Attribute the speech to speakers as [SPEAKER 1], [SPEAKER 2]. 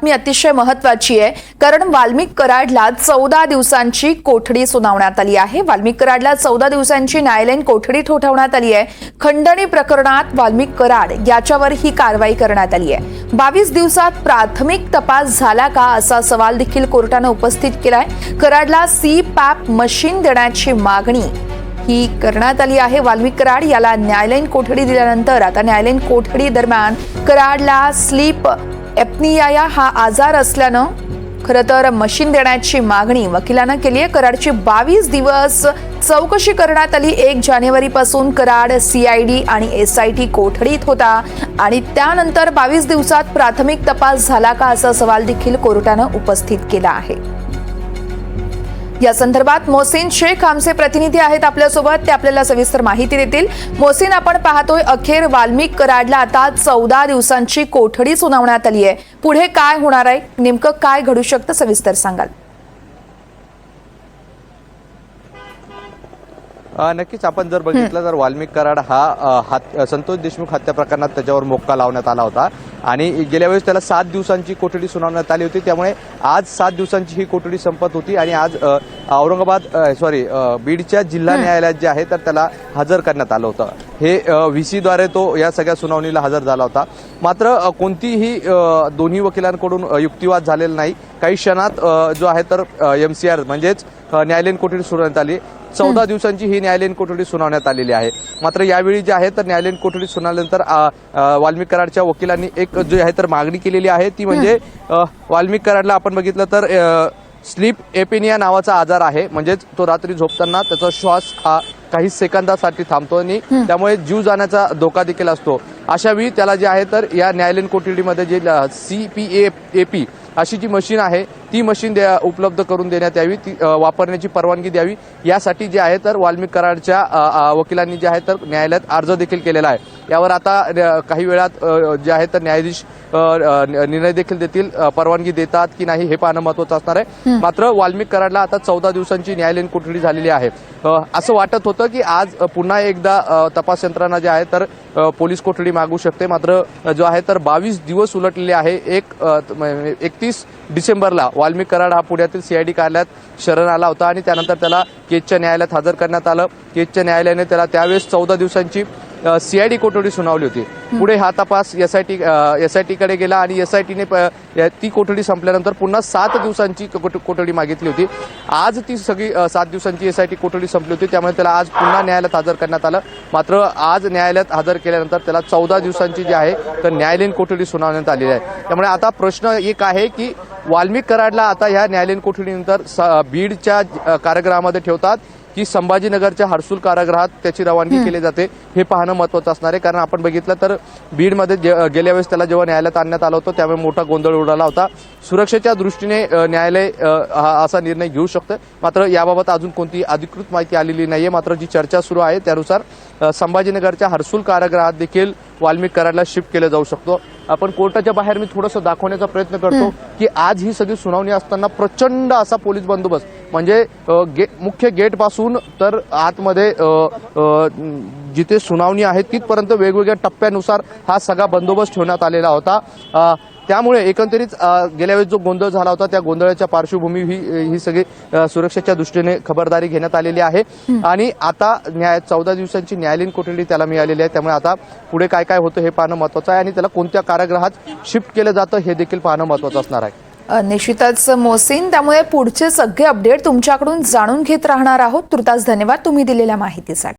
[SPEAKER 1] बातमी अतिशय महत्त्वाची आहे, कारण वाल्मिक कराडला 14 दिवसांची कोठडी सुनावण्यात आली आहे। वाल्मिक कराडला 14 दिवसांची न्यायालयीन कोठडी ठोठावण्यात आली आहे। खंडणी प्रकरणात वाल्मिक कराड याच्यावर ही कारवाई करण्यात आली आहे। 22 दिवसात प्राथमिक तपास झाला का असा सवाल देखील कोर्टाने उपस्थित केलाय। कराडला CPAP मशीन देण्याची मागणी ही करण्यात आली आहे। वाल्मिक कराड याला न्यायालयीन कोठडी दिल्यानंतर आता न्यायालयीन कोठडी दरम्यान कराडला स्लीप एप्निया हा आजार असल्यानं खरं तर मशीन देण्याची मागणी वकिलांना केली आहे। कराडची 22 दिवस चौकशी करण्यात आली। 1 जानेवारीपासून कराड CID आणि SIT कोठडीत होता आणि त्यानंतर 22 दिवसात प्राथमिक तपास झाला का असा सवाल देखील कोर्टाने उपस्थित केला आहे। या संदर्भात मोहसिन शेख आमचे प्रतिनिधी आहेत आपल्यासोबत, ते आपल्याला सविस्तर माहिती देतील। मोहसिन, आपण पाहतोय अखेर वाल्मिक कराडला आता 14 दिवसांची कोठडी सुनावण्यात आली आहे। पुढे काय होणार आहे, नेमकं काय घडू शकतं, सविस्तर सांगाल?
[SPEAKER 2] नक्कीच आपण जर बघितलं तर वाल्मिक कराड हा संतोष देशमुख हत्या प्रकरणात त्याच्यावर मोक्का लावण्यात आला होता आणि गेल्या वेळेस त्याला 7 दिवसांची कोठडी सुनावण्यात आली होती। त्यामुळे आज 7 दिवसांची ही कोठडी संपत होती आणि आज बीडच्या जिल्हा न्यायालयात जे आहे तर त्याला हजर करण्यात आलं होतं। हे VC द्वारे तो या सगळ्या सुनावणीला हजर झाला होता। मात्र कोणतीही दोन्ही वकिलांकडून युक्तिवाद झालेला नाही। काही क्षणात जो आहे तर MCR म्हणजेच न्यायालयीन कोठडी सुनावण्यात आली। 14 दिवसांची ही न्यायालयीन कोठडी सुनावण्यात आलेली आहे। मात्र यावेळी जे आहे तर न्यायालयीन कोठडी सुनावल्यानंतर वाल्मिक कराडच्या वकिलांनी एक जो आहे तर मागणी केलेली आहे, ती म्हणजे वाल्मिक कराडला आपण बघितलं तर स्लीप एपिनिया नावाचा आजार आहे। म्हणजेच तो रात्री झोपताना त्याचा श्वास हा काही सेकंदासाठी थांबतो आणि त्यामुळे जीव जाण्याचा धोका देखील असतो। अशा वेळी त्याला जे आहे तर या न्यायालयीन कोठडीमध्ये जे CPAP अशी जी मशीन आहे ती मशीन उपलब्ध करून देण्यात यावी, ती वापरण्याची परवानगी द्यावी, यासाठी जे आहे तर वाल्मिक कराडच्या वकिलांनी जे आहे तर न्यायालयात अर्ज देखील केलेला आहे। यावर आता काही वेळात जे आहे तर न्यायाधीश निर्णय देखील देतील, परवानगी देतात की नाही हे पाहणं महत्त्वाचं असणार आहे। मात्र वाल्मिक कराडला आता 14 दिवसांची न्यायालयीन कोठडी झालेली आहे। असं वाटत होतं की आज पुन्हा एकदा तपास यंत्रणा जे आहे तर पोलीस कोठडी मागू शकते। मात्र जो आहे तर 22 दिवस उलटलेले आहे। 31 डिसेंबरला वाल्मिक कराड हा पुण्यातील CID कार्यालयात शरण आला होता आणि त्यानंतर त्याला केजच्या न्यायालयात हजर करण्यात आलं। केजच्या न्यायालयाने त्याला त्यावेळेस 14 दिवसांची CID कोठडी सुनावली होती। पुढे हा तपास SIT कडे गेला आणि SIT ने ती कोठडी संपल्यानंतर पुन्हा 7 दिवसांची कोठडी मागितली होती। आज ती सगळी 7 दिवसांची SIT कोठडी संपली होती, त्यामुळे त्याला आज पुन्हा न्यायालयात हजर करण्यात आलं। मात्र आज न्यायालयात हजर केल्यानंतर त्याला 14 दिवसांची जी आहे तर न्यायालयीन कोठडी सुनावण्यात आलेली आहे। त्यामुळे आता प्रश्न एक आहे की वाल्मिक कराडला आता ह्या न्यायालयीन कोठडीनंतर बीडच्या कारागृहामध्ये ठेवतात की संभाजीनगरच्या हर्सुल कारागृहात त्याची रवानगी केली जाते, हे पाहणं महत्त्वाचं असणार आहे। कारण आपण बघितलं तर बीडमध्ये गेल्या वेळेस त्याला जेव्हा न्यायालयात आणण्यात आलं होतं त्यावेळी मोठा गोंधळ उडाला होता। सुरक्षेच्या दृष्टीने न्यायालय असा निर्णय घेऊ शकतं। मात्र याबाबत अजून कोणती अधिकृत माहिती आलेली नाहीये। मात्र जी चर्चा सुरू आहे त्यानुसार संभाजीनगरच्या हर्सुल कारागृहात देखील वाल्मिक कराडला शिफ्ट केलं जाऊ शकतो। आपण कोर्टाच्या बाहेर मी थोडंसं दाखवण्याचा प्रयत्न करतो की आज ही सगळी सुनावणी असताना प्रचंड असा पोलीस बंदोबस्त, म्हणजे मुख्य गेट पासून तर आतमध्ये जिथे सुनावणी आहे तिथपर्यंत वेगवेगळ्या टप्प्यानुसार हा सगळा बंदोबस्त ठेवण्यात आलेला होता। त्यामुळे एकंदरीत गेल्या वेळेस जो गोंधळ झाला होता त्या गोंधळाच्या पार्श्वभूमी ही सगळी सुरक्षेच्या दृष्टीने खबरदारी घेण्यात आलेली आहे आणि आता 14 दिवसांची न्यायालयीन कोठडी त्याला मिळालेली आहे। त्यामुळे आता पुढे काय काय होतं हे पाहणं महत्त्वाचं आहे आणि त्याला कोणत्या कारागृहात शिफ्ट केलं जातं हे देखील पाहणं महत्त्वाचं असणार आहे।
[SPEAKER 1] निश्चितच मोहसिन, त्यामुळे पुढचे सगळे अपडेट तुमच्याकडून जाणून घेत राहणार आहोत। तुर्तास धन्यवाद तुम्ही दिलेल्या माहितीसाठी।